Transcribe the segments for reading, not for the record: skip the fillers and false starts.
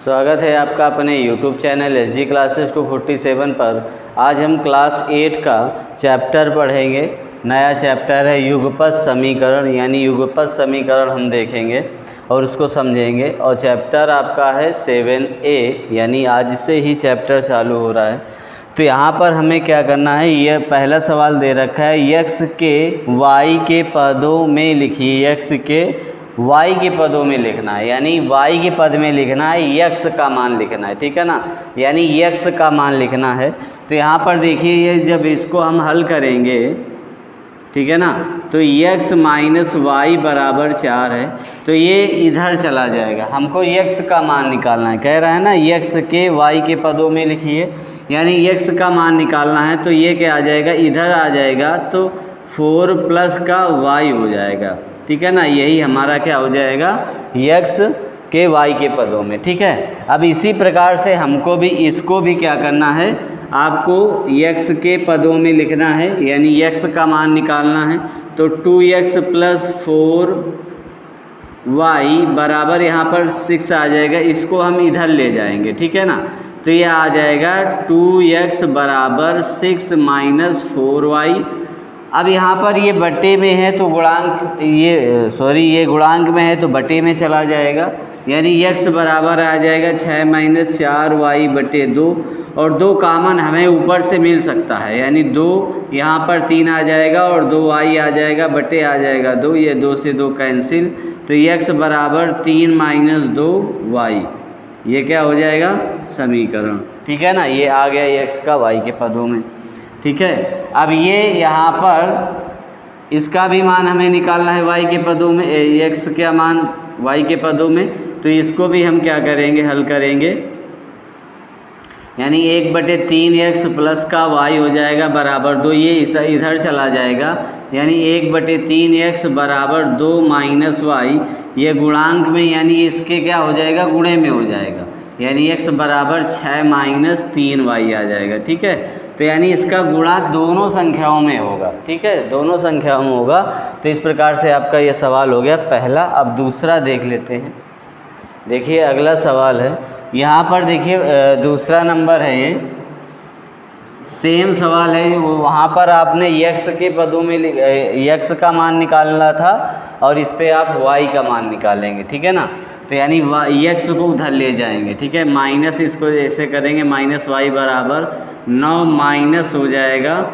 स्वागत है आपका अपने YouTube चैनल SG क्लासेस 247 पर। आज हम क्लास 8 का चैप्टर पढ़ेंगे। नया चैप्टर है युगपत समीकरण, यानी युगपत समीकरण हम देखेंगे और उसको समझेंगे। और चैप्टर आपका है 7A, यानी आज से ही चैप्टर चालू हो रहा है। तो यहाँ पर हमें क्या करना है, यह पहला सवाल दे रखा है, x के y के पदों में लिखिए। x के y के पदों में लिखना है, यानी y के पद में लिखना है, x का मान लिखना है, ठीक है ना, यानी x का मान लिखना है। तो यहाँ पर देखिए, ये जब इसको हम हल करेंगे, ठीक है ना, तो x माइनस वाई बराबर 4 है, तो ये इधर चला जाएगा। हमको x का मान निकालना है, कह रहा है ना x के y के पदों में लिखिए, यानी x का मान निकालना है। तो ये क्या आ जाएगा, इधर आ जाएगा, तो 4 प्लस का y हो जाएगा, ठीक है ना। यही हमारा क्या हो जाएगा, x के y के पदों में, ठीक है। अब इसी प्रकार से हमको भी इसको भी क्या करना है, आपको x के पदों में लिखना है, यानी x का मान निकालना है। तो 2x प्लस 4y बराबर यहाँ पर 6 आ जाएगा। इसको हम इधर ले जाएंगे, ठीक है ना, तो ये आ जाएगा 2x बराबर 6 माइनस 4y। अब यहाँ पर ये बट्टे में है तो गुणांक, ये गुणांक में है तो बट्टे में चला जाएगा, यानी x बराबर आ जाएगा 6 माइनस 4y बटे 2, और 2 कामन हमें ऊपर से मिल सकता है, यानी 2 यहाँ पर 3 आ जाएगा और 2y आ जाएगा, बटे आ जाएगा 2, ये 2 से 2 कैंसिल, तो x बराबर 3 माइनस 2y, ये क्या हो जाएगा, समीकरण, ठीक है ना। ये आ गया x का y के पदों में, ठीक है। अब ये यहाँ पर इसका भी मान हमें निकालना है y के पदों में, x का मान y के पदों में, तो इसको भी हम क्या करेंगे, हल करेंगे, यानी 1/3x प्लस का y हो जाएगा बराबर 2, ये इधर चला जाएगा, यानी 1/3x बराबर 2 माइनस y, ये गुणांक में, यानी इसके क्या हो जाएगा, गुणे में हो जाएगा, यानी x बराबर 6 माइनस 3y आ जाएगा, ठीक है। तो यानी इसका गुणा दोनों संख्याओं में होगा, ठीक है, दोनों संख्याओं में होगा। तो इस प्रकार से आपका यह सवाल हो गया पहला। अब दूसरा देख लेते हैं। देखिए अगला सवाल है, यहाँ पर देखिए दूसरा नंबर है, ये सेम सवाल है। वहाँ पर आपने x के पदों में x का मान निकालना था और इस पे आप y का मान निकालेंगे, ठीक है ना। तो यानी x को उधर ले जाएंगे, ठीक है, माइनस इसको ऐसे करेंगे, माइनस y बराबर 9 माइनस हो जाएगा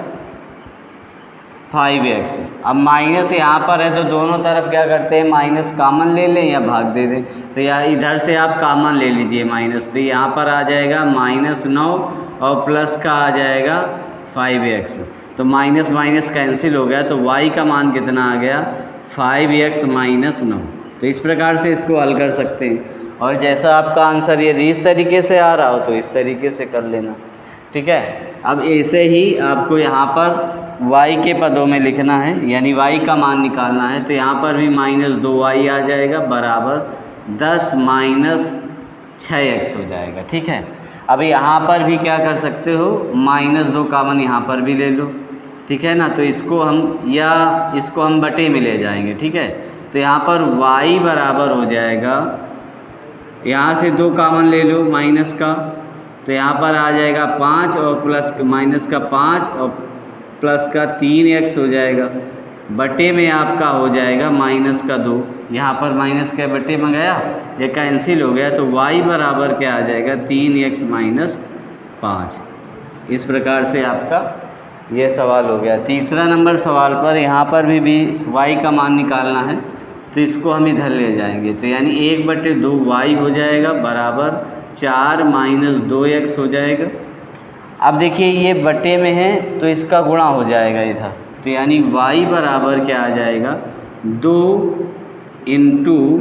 5x। अब माइनस यहाँ पर है तो दोनों तरफ क्या करते हैं, माइनस कामन ले लें या भाग दे दें। तो यहाँ इधर से आप कामन ले लीजिए माइनस, तो यहाँ पर आ जाएगा माइनस 9 और प्लस का आ जाएगा 5x, तो माइनस माइनस कैंसिल हो गया, तो y का मान कितना आ गया, 5x माइनस 9। तो इस प्रकार से इसको हल कर सकते हैं। और जैसा आपका आंसर यदि इस तरीके से आ रहा हो तो इस तरीके से कर लेना, ठीक है। अब ऐसे ही आपको यहाँ पर y के पदों में लिखना है, यानी y का मान निकालना है। तो यहाँ पर भी माइनस 2y आ जाएगा बराबर 10 माइनस 6x हो जाएगा, ठीक है। अब यहाँ पर भी क्या कर सकते हो, माइनस 2 कामन यहाँ पर भी ले लो, ठीक है ना। तो इसको हम बटे में ले जाएंगे, ठीक है। तो यहाँ पर y बराबर हो जाएगा, यहाँ से 2 कामन ले लो माइनस का, तो यहाँ पर आ जाएगा 5 और प्लस माइनस का 5 और प्लस का 3x हो जाएगा, बटे में आपका हो जाएगा माइनस का 2, यहाँ पर माइनस का बटे में गया, ये कैंसिल हो गया, तो y बराबर क्या आ जाएगा, 3x माइनस 5। इस प्रकार से आपका ये सवाल हो गया। तीसरा नंबर सवाल पर यहाँ पर भी y का मान निकालना है, तो इसको हम इधर ले जाएंगे, तो यानी 1/2y हो जाएगा बराबर 4 माइनस 2x हो जाएगा। अब देखिए ये बटे में है तो इसका गुणा हो जाएगा इधर, तो यानी y बराबर क्या आ जाएगा, 2 इंटू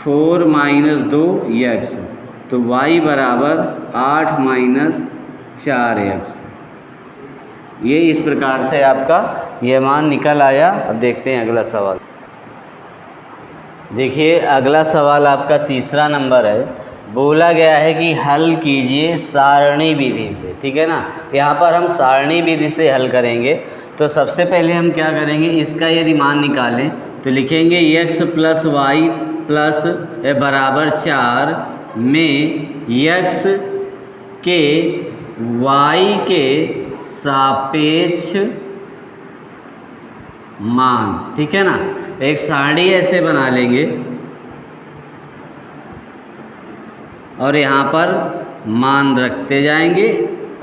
4 माइनस 2x, तो y बराबर 8 माइनस 4x। ये इस प्रकार से आपका ये मान निकल आया। अब देखते हैं अगला सवाल। देखिए अगला सवाल आपका तीसरा नंबर है। बोला गया है कि हल कीजिए सारणी विधि से, ठीक है ना। यहाँ पर हम सारणी विधि से हल करेंगे। तो सबसे पहले हम क्या करेंगे, इसका यदि मान निकालें तो लिखेंगे x प्लस वाई प्लस बराबर 4 में x के y के सापेक्ष मान, ठीक है ना। एक सारणी ऐसे बना लेंगे और यहाँ पर मान रखते जाएंगे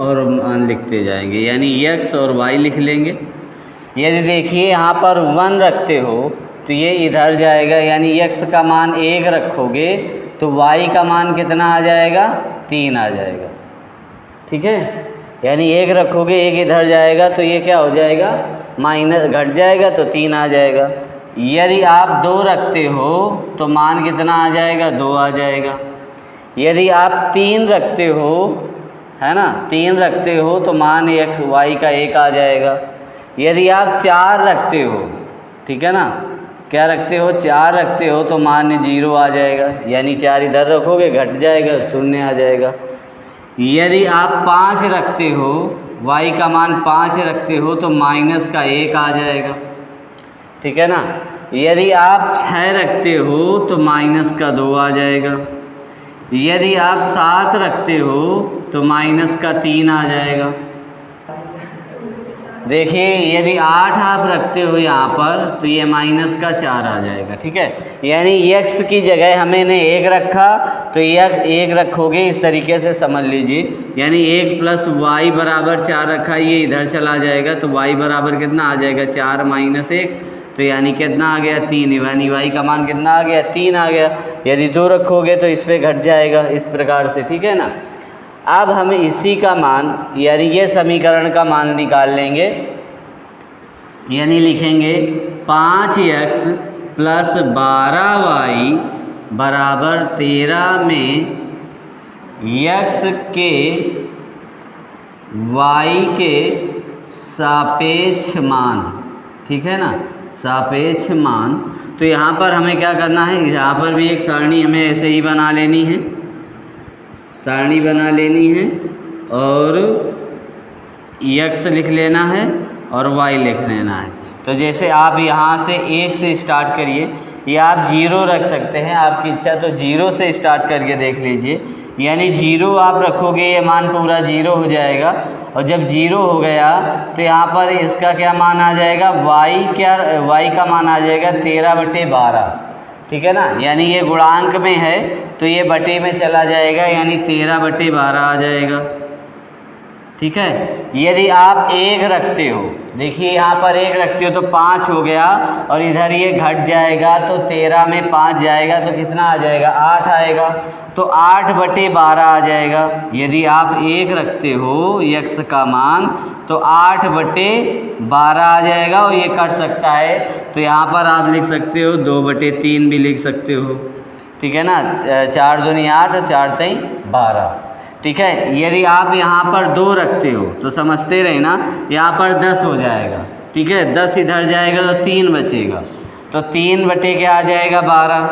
और मान लिखते जाएंगे, यानी x और y लिख लेंगे। यदि देखिए यहाँ पर 1 रखते हो तो ये इधर जाएगा, यानी x का मान 1 रखोगे तो y का मान कितना आ जाएगा, 3 आ जाएगा, ठीक है। यानी 1 रखोगे 1 इधर जाएगा तो ये क्या हो जाएगा, माइनस घट जाएगा तो 3 आ जाएगा। यदि आप 2 रखते हो तो मान कितना आ जाएगा, 2 आ जाएगा। यदि आप 3 रखते हो, है ना, 3 रखते हो तो मान y का 1 आ जाएगा। यदि आप 4 रखते हो, ठीक है ना, क्या रखते हो, 4 रखते हो तो मान 0 आ जाएगा, यानी 4 इधर रखोगे घट जाएगा, 0 आ जाएगा। यदि आप 5 रखते हो, y का मान 5 रखते हो तो माइनस का 1 आ जाएगा, ठीक है ना। यदि आप 6 रखते हो तो माइनस का 2 आ जाएगा। यदि आप 7 रखते हो तो माइनस का 3 आ जाएगा। देखिए यदि 8 आप रखते हो यहाँ पर तो ये माइनस का 4 आ जाएगा, ठीक है। यानी x की जगह हमें ने 1 रखा तो यह 1 रखोगे, इस तरीके से समझ लीजिए। यानी 1 + y = 4 रखा, ये इधर चला जाएगा तो y बराबर कितना आ जाएगा, 4 - 1, तो यानी कितना आ गया, 3। यानी y का मान कितना आ गया, 3 आ गया। यदि 2 रखोगे तो इस पर घट जाएगा, इस प्रकार से, ठीक है ना। अब हम इसी का मान, यानी ये समीकरण का मान निकाल लेंगे, यानी लिखेंगे 5x + 12y = 13 में x के y के सापेक्ष मान, ठीक है ना, सापेक्ष मान। तो यहाँ पर हमें क्या करना है, यहाँ पर भी एक सारणी हमें ऐसे ही बना लेनी है, सारणी बना लेनी है और x लिख लेना है और y लिख लेना है। तो जैसे आप यहाँ से 1 से स्टार्ट करिए, या आप 0 रख सकते हैं, आपकी इच्छा तो 0 से स्टार्ट करके देख लीजिए। यानी 0 आप रखोगे ये मान पूरा 0 हो जाएगा, और जब 0 हो गया तो यहाँ पर इसका क्या मान आ जाएगा, y का मान आ जाएगा 13/12, ठीक है ना। यानी ये गुणांक में है तो ये बटे में चला जाएगा, यानी 13/12 आ जाएगा, ठीक है। यदि आप 1 रखते हो, देखिए यहाँ पर 1 रखते हो तो 5 हो गया, और इधर ये घट जाएगा तो 13 में 5 जाएगा तो कितना आ जाएगा, 8 आएगा, तो 8/12 आ जाएगा। यदि आप 1 रखते हो x का मान तो 8/12 आ जाएगा, और ये कट सकता है तो यहाँ पर आप लिख सकते हो 2/3 भी लिख सकते हो, ठीक है ना। 4 दूनी 8 और 4 तेई 12, ठीक है। यदि आप यहाँ पर 2 रखते हो तो समझते रहे ना, यहाँ पर 10 हो जाएगा, ठीक है, 10 इधर जाएगा तो 3 बचेगा, तो 3 बटे क्या आ जाएगा, 12,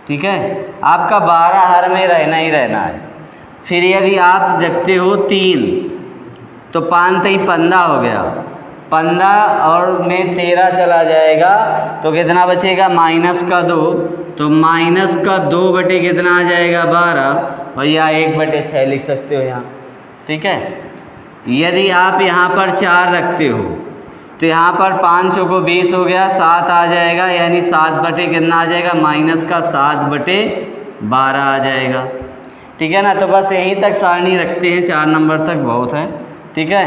ठीक है। आपका 12 हर में रहना ही रहना है। फिर यदि आप रखते हो 3 तो 5 तेई 15 हो गया, 15 और में 13 चला जाएगा तो कितना बचेगा, माइनस का 2, तो माइनस का 2 बटे कितना आ जाएगा, 12, और या 1/6 लिख सकते हो यहाँ, ठीक है। यदि आप यहाँ पर 4 रखते हो तो यहाँ पर 5 चौको 20 हो गया, 7 आ जाएगा, यानी 7 बटे कितना आ जाएगा, माइनस का 7/12 आ जाएगा, ठीक है ना। तो बस यहीं तक सारणी रखते हैं, 4 नंबर तक बहुत है, ठीक है।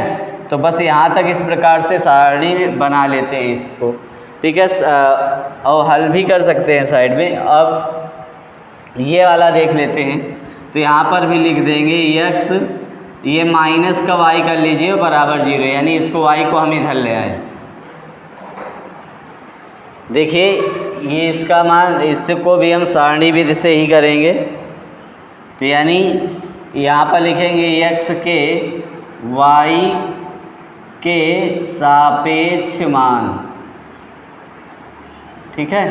तो बस यहाँ तक इस प्रकार से सारणी बना लेते हैं इसको, ठीक है। और हल भी कर सकते हैं साइड में। अब ये वाला देख लेते हैं, तो यहाँ पर भी लिख देंगे x, ये माइनस का y कर लीजिए बराबर 0, यानी इसको y को हम इधर ले आए। देखिए ये इसका मान, इसको भी हम सारणी विधि से ही करेंगे, तो यानी यहाँ पर लिखेंगे x के y के सापेक्ष मान, ठीक है।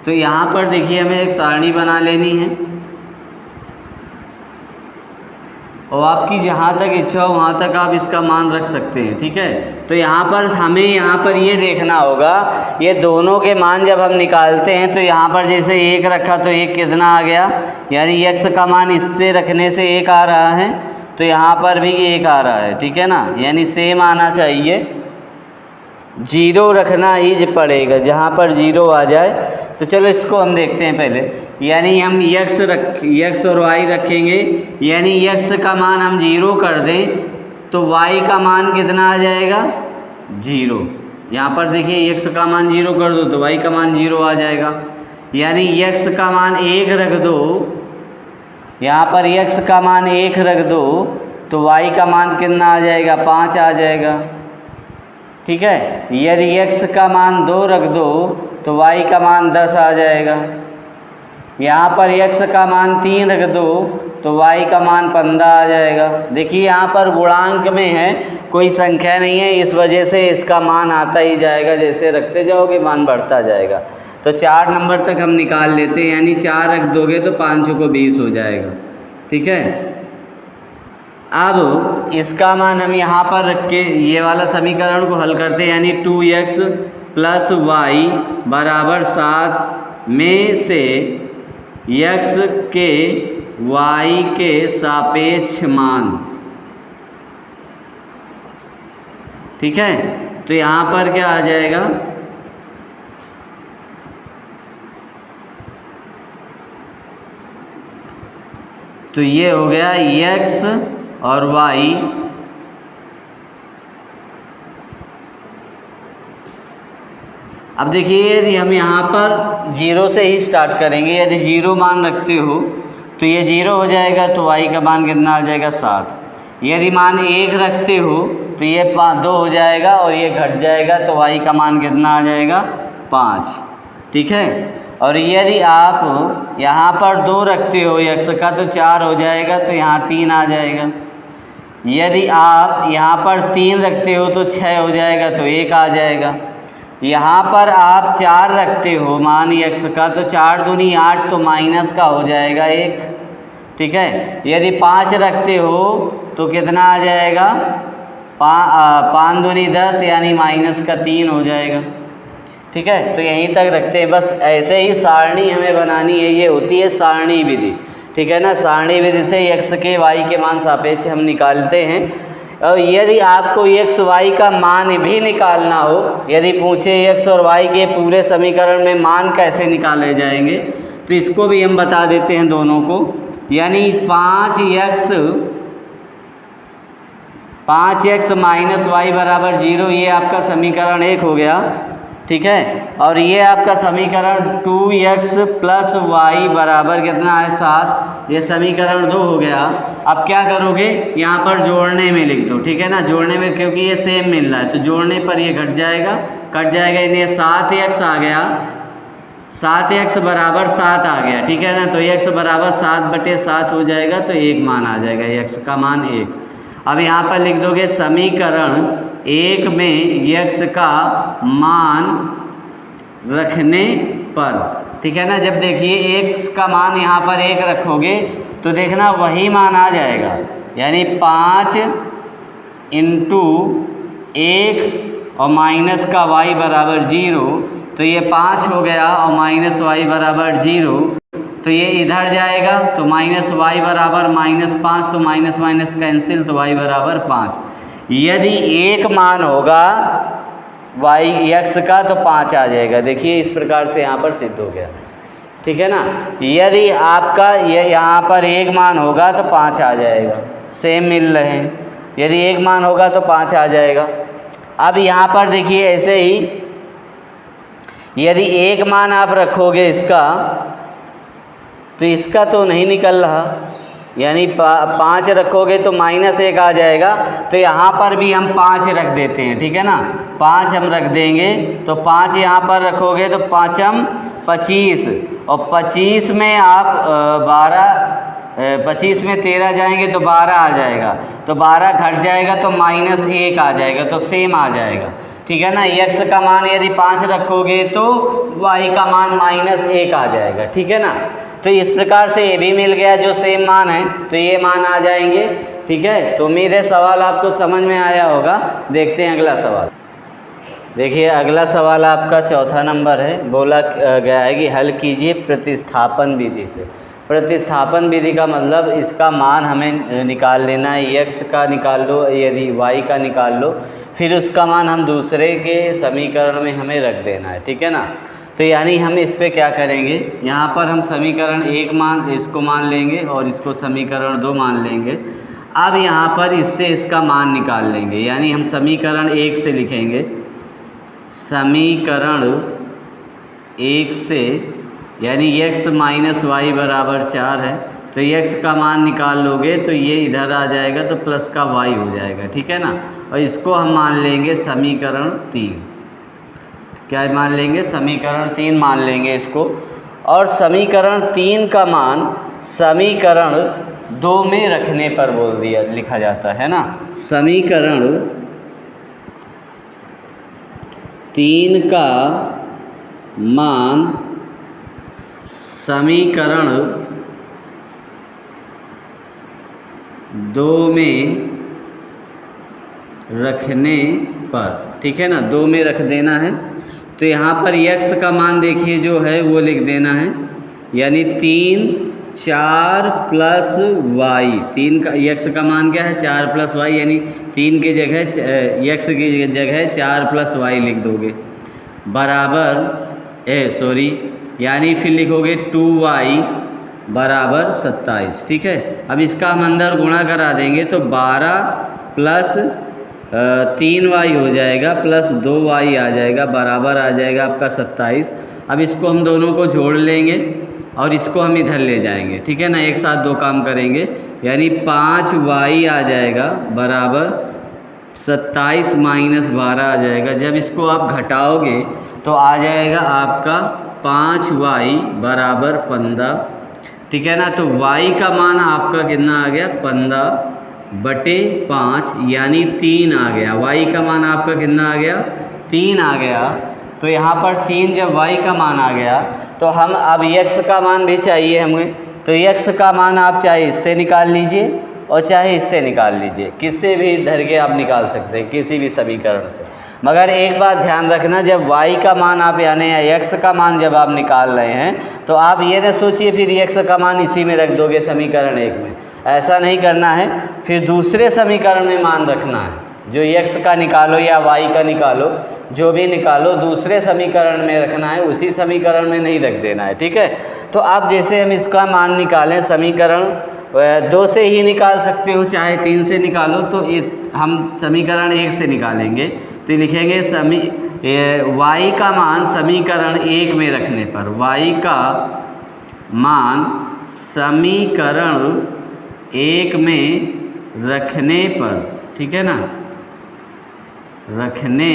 तो यहाँ पर देखिए हमें एक सारणी बना लेनी है, और आपकी जहाँ तक इच्छा हो वहाँ तक आप इसका मान रख सकते हैं, ठीक है। तो यहाँ पर हमें यहाँ पर ये देखना होगा, ये दोनों के मान जब हम निकालते हैं तो यहाँ पर जैसे 1 रखा तो 1 कितना आ गया, यानी x का मान इससे रखने से 1 आ रहा है, तो यहाँ पर भी 1 आ रहा है, ठीक है ना, यानी सेम आना चाहिए। 0 रखना ही पड़ेगा, जहाँ पर 0 आ जाए। तो चलो इसको हम देखते हैं पहले, यानी हम x और y रखेंगे, यानी x का मान हम 0 कर दें तो y का मान कितना आ जाएगा, 0। यहाँ पर देखिए x का मान 0 कर दो तो y का मान 0 आ जाएगा, यानी x का मान 1 रख दो, यहाँ पर x का मान 1 रख दो तो y का मान कितना आ जाएगा, 5 आ जाएगा, ठीक है। यदि x का मान 2 रख दो तो y का मान 10 आ जाएगा, यहाँ पर x का मान 3 रख दो तो y का मान 15 आ जाएगा। देखिए यहाँ पर गुणांक में है, कोई संख्या नहीं है, इस वजह से इसका मान आता ही जाएगा, जैसे रखते जाओगे मान बढ़ता जाएगा। तो 4 नंबर तक हम निकाल लेते हैं, यानी 4 रख दोगे तो 5 को 20 हो जाएगा, ठीक है। अब इसका मान हम यहाँ पर रख के ये वाला समीकरण को हल करते हैं, यानी 2x + y = 7 में से x के y के सापेक्ष मान, ठीक है। तो यहाँ पर क्या आ जाएगा, तो ये हो गया x और y, अब देखिए यदि हम यहाँ पर 0 से ही स्टार्ट करेंगे, यदि 0 मान रखते हो तो ये 0 हो जाएगा, तो y का मान कितना आ जाएगा, 7। यदि मान 1 रखते हो तो ये 2 हो जाएगा और ये घट जाएगा, तो y का मान कितना आ जाएगा, 5, ठीक है। और यदि आप यहाँ पर 2 रखते हो x का तो 4 हो जाएगा, तो यहाँ 3 आ जाएगा। यदि आप यहाँ पर 3 रखते हो तो 6 हो जाएगा, तो 1 आ जाएगा। यहाँ पर आप 4 रखते हो मान x का तो 4 दूनी 8, तो माइनस का हो जाएगा 1, ठीक है। यदि 5 रखते हो तो कितना आ जाएगा, 5 दूनी 10, यानी माइनस का 3 हो जाएगा, ठीक है। तो यहीं तक रखते हैं, बस ऐसे ही सारणी हमें बनानी है, ये होती है सारणी विधि, ठीक है ना। सारणी विधि से x के y के मान सापेक्ष हम निकालते हैं। और यदि आपको x y का मान भी निकालना हो, यदि पूछे x और y के पूरे समीकरण में मान कैसे निकाले जाएंगे, तो इसको भी हम बता देते हैं दोनों को, यानी 5x - y = 0, ये आपका समीकरण 1 हो गया, ठीक है। और ये आपका समीकरण 2x + y बराबर कितना है, 7, ये समीकरण 2 हो गया। अब क्या करोगे, यहाँ पर जोड़ने में लिख दो, ठीक है ना, जोड़ने में, क्योंकि ये सेम मिल रहा है तो जोड़ने पर ये कट जाएगा, इन्हें 7x आ गया, 7x = 7 आ गया, ठीक है ना। तो x = 7/7 हो जाएगा, तो 1 मान आ जाएगा, x का मान 1। अब यहाँ पर लिख दोगे समीकरण 1 में x का मान रखने पर, ठीक है ना। जब देखिए x का मान यहाँ पर 1 रखोगे तो देखना वही मान आ जाएगा, यानी 5 × 1 और माइनस का y = 0, तो ये 5 हो गया और माइनस y = 0, तो ये इधर जाएगा, तो माइनस y = -5, तो माइनस माइनस कैंसिल, तो y = 5। यदि 1 मान होगा x का तो 5 आ जाएगा, देखिए इस प्रकार से यहाँ पर सिद्ध हो गया, ठीक है ना। यदि आपका यहाँ पर 1 मान होगा तो 5 आ जाएगा, सेम मिल रहे हैं, यदि 1 मान होगा तो 5 आ जाएगा। अब यहाँ पर देखिए ऐसे ही, यदि 1 मान आप रखोगे इसका, तो इसका तो नहीं निकल रहा, यानी 5 रखोगे तो -1 आ जाएगा, तो यहाँ पर भी हम 5 रख देते हैं, ठीक है ना। 5 हम रख देंगे, तो 5 यहाँ पर रखोगे तो 5 25, और 25 में आप 25 में 13 जाएंगे तो 12 आ जाएगा, तो 12 घट जाएगा तो -1 आ जाएगा, तो सेम आ जाएगा, ठीक है ना। x का मान यदि 5 रखोगे तो y का मान -1 आ जाएगा, ठीक है ना। तो इस प्रकार से ये भी मिल गया जो सेम मान है, तो ये मान आ जाएंगे। ठीक है, तो उम्मीद है सवाल आपको समझ में आया होगा। देखते हैं अगला सवाल। देखिए अगला सवाल आपका चौथा नंबर है। बोला गया है कि हल कीजिए प्रतिस्थापन विधि से। प्रतिस्थापन विधि का मतलब इसका मान हमें निकाल लेना है। x का निकाल लो, यदि y का निकाल लो, फिर उसका मान हम दूसरे के समीकरण में हमें रख देना है, ठीक है ना। तो यानी हम इस पे क्या करेंगे, यहाँ पर हम समीकरण 1 मान इसको मान लेंगे और इसको समीकरण 2 मान लेंगे। अब यहाँ पर इससे इसका मान निकाल लेंगे, यानी हम समीकरण 1 से लिखेंगे, समीकरण 1 से यानी x माइनस वाई बराबर 4 है, तो x का मान निकाल लोगे तो ये इधर आ जाएगा तो प्लस का y हो जाएगा, ठीक है ना। और इसको हम मान लेंगे समीकरण 3। क्या मान लेंगे, समीकरण 3 मान लेंगे इसको। और समीकरण 3 का मान समीकरण 2 में रखने पर बोल दिया लिखा जाता है ना। समीकरण 3 का मान समीकरण 2 में रखने पर, ठीक है ना, 2 में रख देना है। तो यहाँ पर x का मान देखिए जो है वो लिख देना है, यानी 3 4 प्लस वाई। 3 का x का मान क्या है, 4 प्लस वाई, यानी 3 की जगह x की जगह 4 प्लस वाई लिख दोगे, बराबर यानी फिर लिखोगे 2y बराबर 27, ठीक है। अब इसका हम अंदर गुणा करा देंगे तो 12 प्लस 3y हो जाएगा प्लस 2y आ जाएगा, बराबर आ जाएगा आपका 27। अब इसको हम दोनों को जोड़ लेंगे और इसको हम इधर ले जाएंगे, ठीक है ना, एक साथ 2 काम करेंगे, यानी 5y आ जाएगा बराबर 27 माइनस 12 आ जाएगा। जब इसको आप घटाओगे तो आ जाएगा आपका 5y बराबर 15, ठीक है ना। तो y का मान आपका कितना आ गया, 15/5 यानी 3 आ गया। y का मान आपका कितना आ गया, 3 आ गया। तो यहाँ पर 3 जब y का मान आ गया तो हम अब x का मान भी चाहिए हमें, तो x का मान आप चाहे इससे निकाल लीजिए और चाहे इससे निकाल लीजिए, किससे भी धर के आप निकाल सकते हैं, किसी भी समीकरण से। मगर एक बात ध्यान रखना, जब y का मान आप यानी x का मान जब आप निकाल रहे हैं तो आप ये ना सोचिए फिर x का मान इसी में रख दोगे समीकरण 1 में, ऐसा नहीं करना है। फिर दूसरे समीकरण में मान रखना है, जो x का निकालो या y का निकालो, जो भी निकालो दूसरे समीकरण में रखना है, उसी समीकरण में नहीं रख देना है, ठीक है। तो आप जैसे हम इसका मान निकालें, समीकरण 2 से ही निकाल सकते हो, चाहे 3 से निकालो, तो हम समीकरण 1 से निकालेंगे। तो लिखेंगे y का मान समीकरण 1 में रखने पर, y का मान समीकरण 1 में रखने पर, ठीक है ना, रखने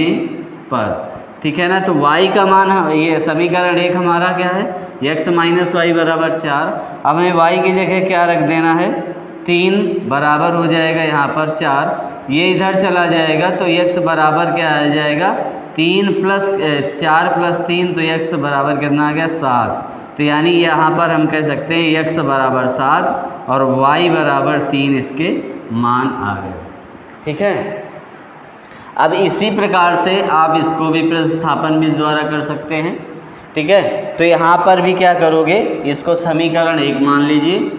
पर, ठीक है ना। तो y का मान, ये समीकरण 1 हमारा क्या है, x माइनस वाई बराबर 4। अब हमें y की जगह क्या रख देना है, 3 बराबर हो जाएगा यहाँ पर 4, ये इधर चला जाएगा तो x बराबर क्या आ जाएगा, 4 प्लस 3, तो x बराबर कितना आ गया, 7। तो यानी यहाँ पर हम कह सकते हैं x बराबर 7 और y बराबर 3 इसके मान आ गए, ठीक है। अब इसी प्रकार से आप इसको भी प्रतिस्थापन विधि द्वारा कर सकते हैं, ठीक है। तो यहाँ पर भी क्या करोगे, इसको समीकरण 1 मान लीजिए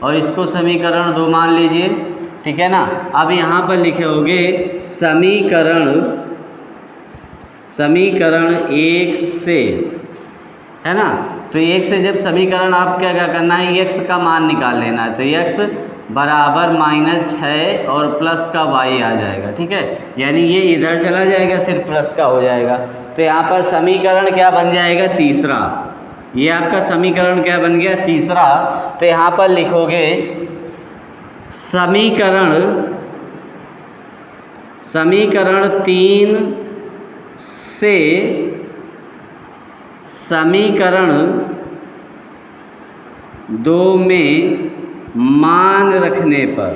और इसको समीकरण 2 मान लीजिए, ठीक है ना। अब यहाँ पर लिखे होगे समीकरण 1 से, है ना। तो 1 से जब समीकरण आप क्या करना है, x का मान निकाल लेना है, तो x बराबर -6 और प्लस का y आ जाएगा, ठीक है। यानी ये इधर चला जाएगा, सिर्फ प्लस का हो जाएगा। तो यहाँ पर समीकरण क्या बन जाएगा, तीसरा। ये आपका समीकरण क्या बन गया, तीसरा। तो यहाँ पर लिखोगे समीकरण 3 से समीकरण 2 में मान रखने पर,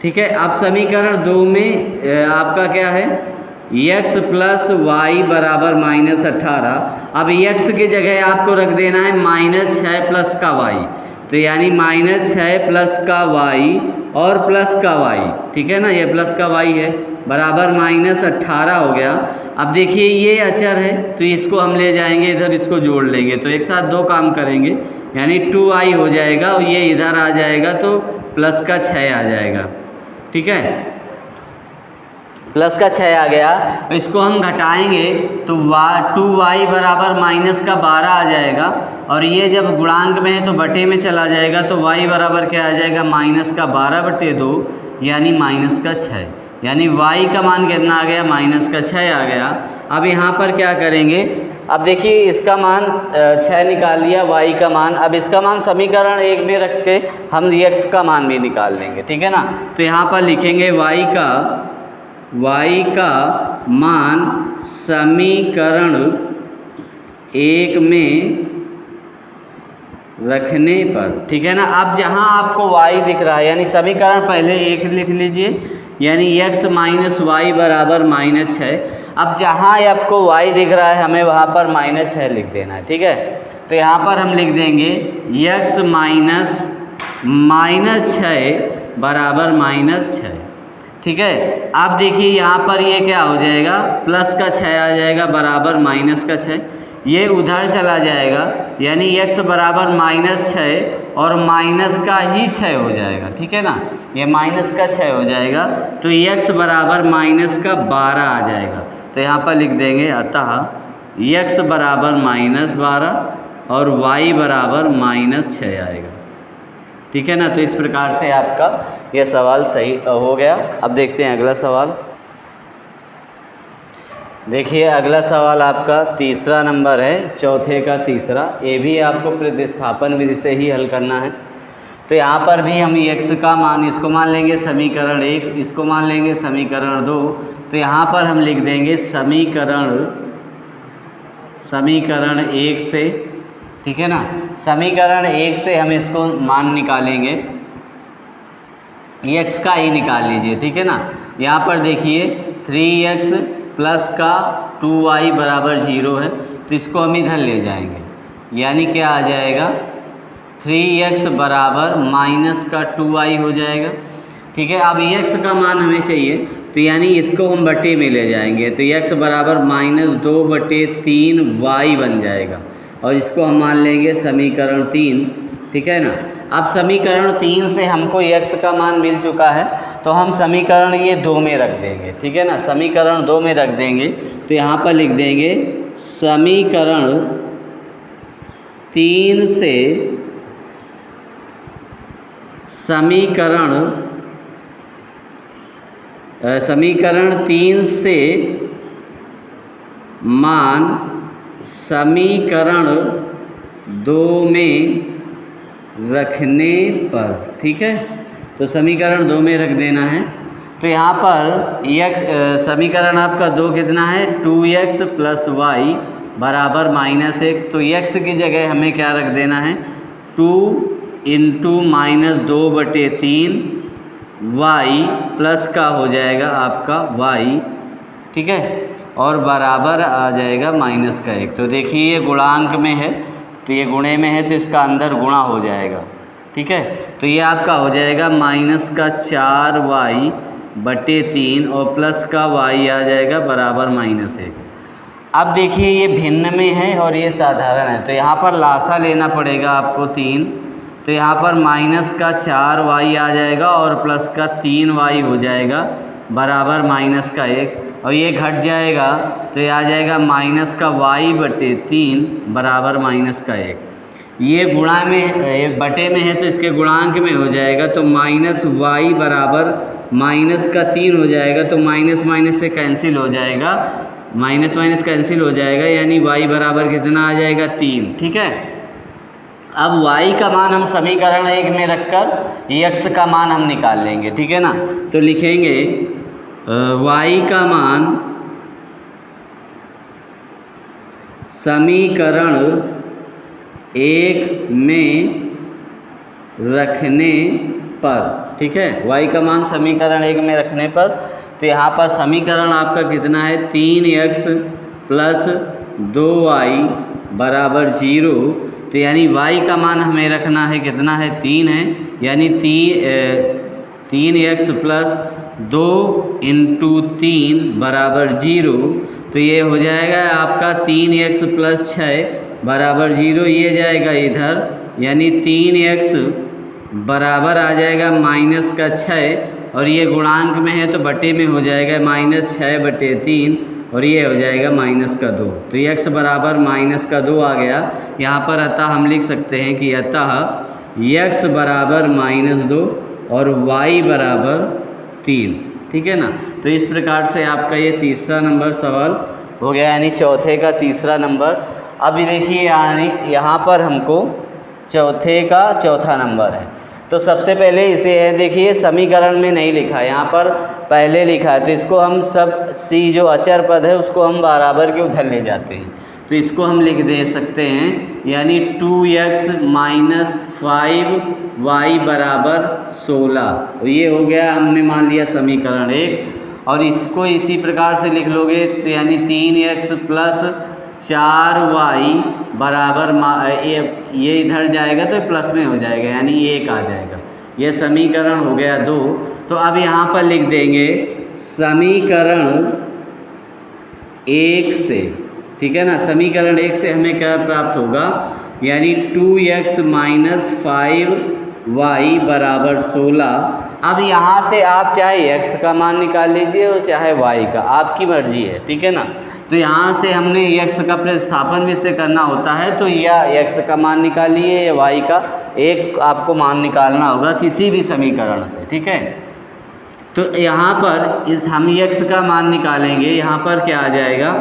ठीक है। अब समीकरण 2 में आपका क्या है, x प्लस वाई बराबर -18। अब x की जगह आपको रख देना है -6 प्लस का y, तो यानी -6 प्लस का y और प्लस का y, ठीक है ना, ये प्लस का y है, बराबर -18 हो गया। अब देखिए ये अचर है तो इसको हम ले जाएंगे इधर, इसको जोड़ लेंगे तो एक साथ दो काम करेंगे, यानी 2i हो जाएगा और ये इधर आ जाएगा तो प्लस का 6 आ जाएगा, ठीक है, प्लस का 6 आ गया। इसको हम घटाएंगे तो 2y बराबर -12 आ जाएगा, और ये जब गुणांक में है तो बटे में चला जाएगा तो y बराबर क्या आ जाएगा, -12/2 यानी -6, यानी y का मान कितना आ गया, -6 आ गया। अब यहाँ पर क्या करेंगे, अब देखिए इसका मान 6 निकाल लिया, y का मान, अब इसका मान समीकरण 1 में रख के हम x का मान भी निकाल लेंगे, ठीक है ना। तो यहाँ पर लिखेंगे y का मान समीकरण 1 में रखने पर, ठीक है ना। अब जहाँ आपको y दिख रहा है, यानी समीकरण पहले 1 लिख लीजिए, यानी x - y बराबर -6। अब जहाँ आपको y दिख रहा है हमें वहाँ पर -6 लिख देना है, ठीक है। तो यहाँ पर हम लिख देंगे x -6 बराबर -6, ठीक है। अब देखिए यहाँ पर ये क्या हो जाएगा, प्लस का 6 आ जाएगा बराबर -6, ये उधर चला जाएगा, यानी x बराबर -6 और माइनस का ही 6 हो जाएगा, ठीक है ना, ये माइनस का 6 हो जाएगा तो x बराबर -12 आ जाएगा। तो यहाँ पर लिख देंगे अतः x बराबर -12 और y बराबर -6 आएगा, ठीक है ना। तो इस प्रकार से आपका यह सवाल सही हो गया। अब देखते हैं अगला सवाल। देखिए अगला सवाल आपका तीसरा नंबर है, चौथे का तीसरा, ये भी आपको प्रतिस्थापन विधि से ही हल करना है। तो यहाँ पर भी हम x का मान, इसको मान लेंगे समीकरण 1, इसको मान लेंगे समीकरण 2। तो यहाँ पर हम लिख देंगे समीकरण 1 से, ठीक है ना, समीकरण 1 से हम इसको मान निकालेंगे, x का ही निकाल लीजिए, ठीक है ना। यहाँ पर देखिए 3x प्लस का 2y बराबर 0 है, तो इसको हम इधर ले जाएंगे, यानी क्या आ जाएगा, 3x बराबर -2y हो जाएगा, ठीक है। अब x का मान हमें चाहिए तो यानी इसको हम बटे में ले जाएंगे, तो x बराबर -2/3y बन जाएगा, और इसको हम मान लेंगे समीकरण 3, ठीक है ना। अब समीकरण 3 से हमको x का मान मिल चुका है, तो हम समीकरण ये 2 में रख देंगे, ठीक है ना, समीकरण 2 में रख देंगे। तो यहाँ पर लिख देंगे समीकरण 3 से मान समीकरण 2 में रखने पर, ठीक है। तो समीकरण 2 में रख देना है। तो यहाँ पर समीकरण आपका 2 कितना है, 2x प्लस y बराबर -1। तो x की जगह हमें क्या रख देना है, 2 × -2/3 y प्लस का हो जाएगा आपका y, ठीक है, और बराबर आ जाएगा -1। तो देखिए ये गुणांक में है तो ये गुणे में है तो इसका अंदर गुणा हो जाएगा, ठीक है। तो ये आपका हो जाएगा -4y/3 और प्लस का y आ जाएगा बराबर -1। अब देखिए ये भिन्न में है और ये साधारण है, तो यहाँ पर लासा लेना पड़ेगा आपको 3, तो यहाँ पर -4y आ जाएगा और प्लस का 3y हो जाएगा बराबर -1, और ये घट जाएगा तो ये आ जाएगा -y/3 बराबर -1। ये गुणा में, ये बटे में है तो इसके गुणांक में हो जाएगा, तो -y बराबर -3 हो जाएगा, तो माइनस से कैंसिल हो जाएगा, माइनस कैंसिल हो जाएगा, यानी y बराबर कितना आ जाएगा 3, ठीक है। अब y का मान हम समीकरण 1 में रखकर x का मान हम निकाल लेंगे, ठीक है ना। तो लिखेंगे y का मान समीकरण 1 में रखने पर, ठीक है, y का मान समीकरण 1 में रखने पर। तो यहाँ पर समीकरण आपका कितना है, 3x प्लस 2y बराबर 0, तो यानी y का मान हमें रखना है कितना है 3 है, यानी 3x प्लस 2 इंटू 3 बराबर 0। तो ये हो जाएगा आपका 3x प्लस 6 बराबर 0, ये जाएगा इधर, यानी 3x बराबर आ जाएगा माइनस का 6 और ये गुणांक में है तो बटे में हो जाएगा -6/3 और ये हो जाएगा -2। तो x बराबर -2 आ गया यहाँ पर। अतः हम लिख सकते हैं कि अतः x बराबर -2 और y बराबर 3। ठीक है ना। तो इस प्रकार से आपका ये तीसरा नंबर सवाल हो गया, यानी चौथे का तीसरा नंबर। अभी देखिए यानी यहाँ पर हमको चौथे का चौथा नंबर है। तो सबसे पहले इसे है देखिए समीकरण में नहीं लिखा है, यहाँ पर पहले लिखा है, तो इसको हम सब c जो अचर पद है उसको हम बराबर के उधर ले जाते हैं। तो इसको हम लिख दे सकते हैं, यानी 2x माइनस 5y बराबर 16। तो ये हो गया, हमने मान लिया समीकरण 1। और इसको इसी प्रकार से लिख लोगे तो यानी 3x प्लस 4y बराबर ये इधर जाएगा तो प्लस में हो जाएगा, यानी 1 आ जाएगा। ये समीकरण हो गया 2। तो अब यहाँ पर लिख देंगे समीकरण 1 से, ठीक है ना। समीकरण 1 से हमें क्या प्राप्त होगा, यानी 2x माइनस 5y बराबर 16। अब यहाँ से आप चाहे x का मान निकाल लीजिए और चाहे y का, आपकी मर्जी है, ठीक है ना। तो यहाँ से हमने x का प्रतिस्थापन भी से करना होता है, तो या x का मान निकालिए या y का एक आपको मान निकालना होगा किसी भी समीकरण से, ठीक है। तो यहाँ पर हम x का मान निकालेंगे, यहाँ पर क्या आ जाएगा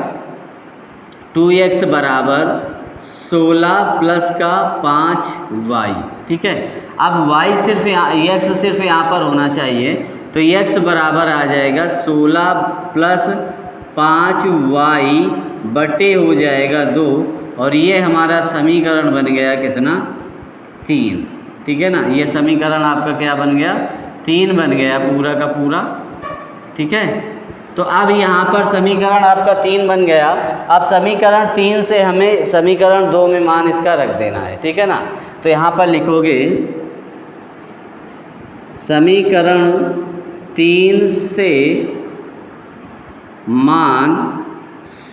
2x बराबर 16 प्लस का 5y, ठीक है। अब y सिर्फ यहाँ, x सिर्फ यहाँ पर होना चाहिए, तो x बराबर आ जाएगा 16 प्लस 5y बटे हो जाएगा 2 और ये हमारा समीकरण बन गया कितना 3, ठीक है ना। ये समीकरण आपका क्या बन गया 3 बन गया पूरा का पूरा, ठीक है। तो अब यहाँ पर समीकरण आपका 3 बन गया। अब समीकरण 3 से हमें समीकरण 2 में मान इसका रख देना है, ठीक है ना। तो यहाँ पर लिखोगे समीकरण 3 से मान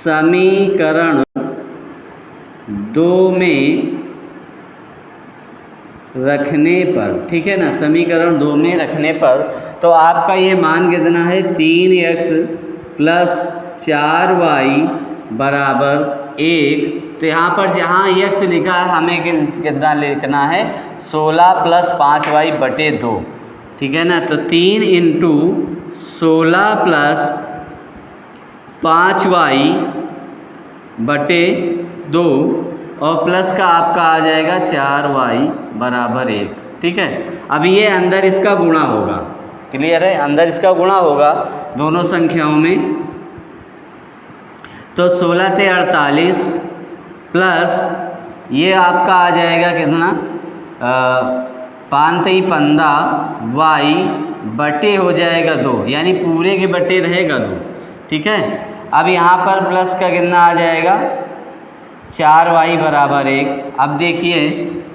समीकरण 2 में रखने पर, ठीक है ना, समीकरण 2 में रखने पर तो आपका ये मान कितना है 3x प्लस 4y बराबर 1। तो यहाँ पर जहाँ x लिखा है हमें कितना लिखना है 16 प्लस 5y बटे 2, ठीक है ना। तो 3 इंटू 16 प्लस 5y बटे 2 और प्लस का आपका आ जाएगा 4y बराबर 1, ठीक है। अब ये अंदर इसका गुणा होगा, क्लियर है, अंदर इसका गुणा होगा दोनों संख्याओं में। तो 16 से 48 प्लस ये आपका आ जाएगा कितना 5 से 15 y बटे हो जाएगा 2, यानी पूरे के बटे रहेगा 2, ठीक है। अब यहाँ पर प्लस का कितना आ जाएगा 4y बराबर 1। अब देखिए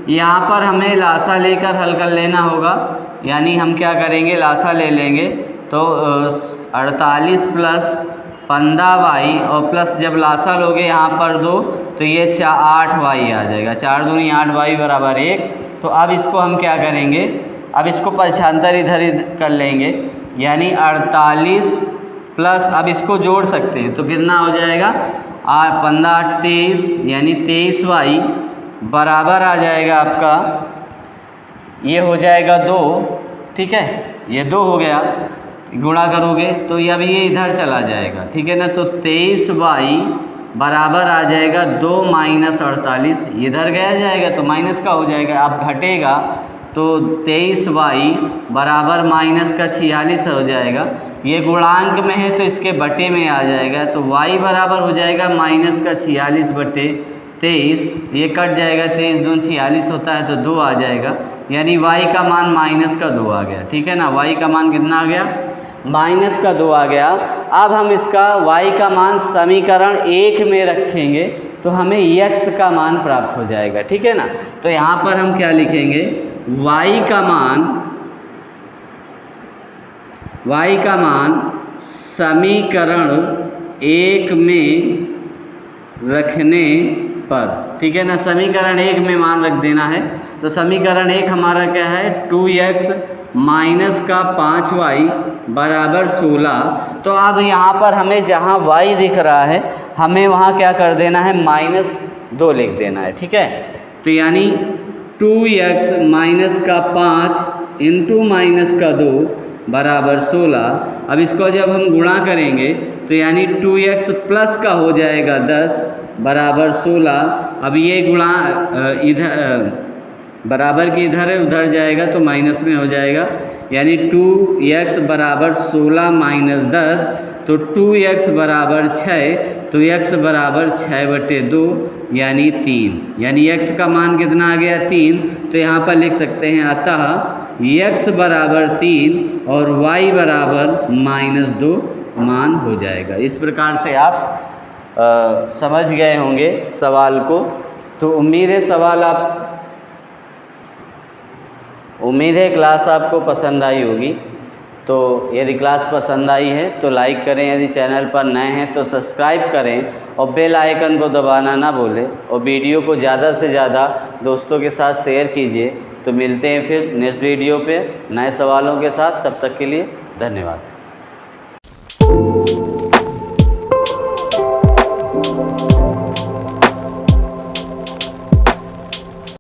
यहाँ पर हमें लासा लेकर हल कर लेना होगा, यानी हम क्या करेंगे लासा ले लेंगे। तो 48 प्लस 15y और प्लस जब लासा लोगे यहाँ पर 2 तो ये 8y आ जाएगा, 4 दूनी 8y बराबर 1। तो अब इसको हम क्या करेंगे, अब इसको पक्षांतर इधर कर लेंगे, यानी 48 प्लस अब इसको जोड़ सकते हैं तो कितना हो जाएगा 15 23 यानी 23y बराबर आ जाएगा आपका, ये हो जाएगा 2, ठीक है। ये 2 हो गया, गुणा करोगे तो अब ये इधर चला जाएगा, ठीक है ना। तो 23y बराबर आ जाएगा 2 माइनस 48, इधर गया जाएगा तो माइनस का हो जाएगा। अब घटेगा तो 23y बराबर माइनस का 46 हो जाएगा। ये गुणांक में है तो इसके बटे में आ जाएगा, तो y बराबर हो जाएगा माइनस का 46 बटे 23, ये कट जाएगा, 23 दूनी 46 होता है तो 2 आ जाएगा, यानी y का मान माइनस का 2 आ गया, ठीक है ना। y का मान कितना आ गया माइनस का 2 आ गया। अब हम इसका y का मान समीकरण 1 में रखेंगे, तो हमें x का मान प्राप्त हो जाएगा, ठीक है ना। तो यहाँ पर हम क्या लिखेंगे, y का मान समीकरण 1 में रखने पर, ठीक है ना, समीकरण 1 में मान रख देना है। तो समीकरण 1 हमारा क्या है, 2x माइनस का 5y बराबर 16। तो अब यहाँ पर हमें जहाँ y दिख रहा है हमें वहाँ क्या कर देना है, -2 लिख देना है, ठीक है। तो यानी 2x माइनस का 5 इंटू माइनस का 2 बराबर 16। अब इसको जब हम गुणा करेंगे तो यानी 2x प्लस का हो जाएगा 10 बराबर 16। अब ये गुणा इधर बराबर की इधर है, उधर जाएगा तो माइनस में हो जाएगा, यानी 2x बराबर 16 माइनस 10, तो 2x बराबर 6, तो x बराबर 6/2 यानी 3, यानी x का मान कितना आ गया, 3। तो यहाँ पर लिख सकते हैं अतः x बराबर 3 और y बराबर -2 मान हो जाएगा। इस प्रकार से आप समझ गए होंगे सवाल को। तो उम्मीद है क्लास आपको पसंद आई होगी। तो यदि क्लास पसंद आई है तो लाइक करें, यदि चैनल पर नए हैं तो सब्सक्राइब करें और बेल आइकन को दबाना ना भूलें, और वीडियो को ज़्यादा से ज़्यादा दोस्तों के साथ शेयर कीजिए। तो मिलते हैं फिर नेक्स्ट वीडियो पे नए सवालों के साथ, तब तक के लिए धन्यवाद।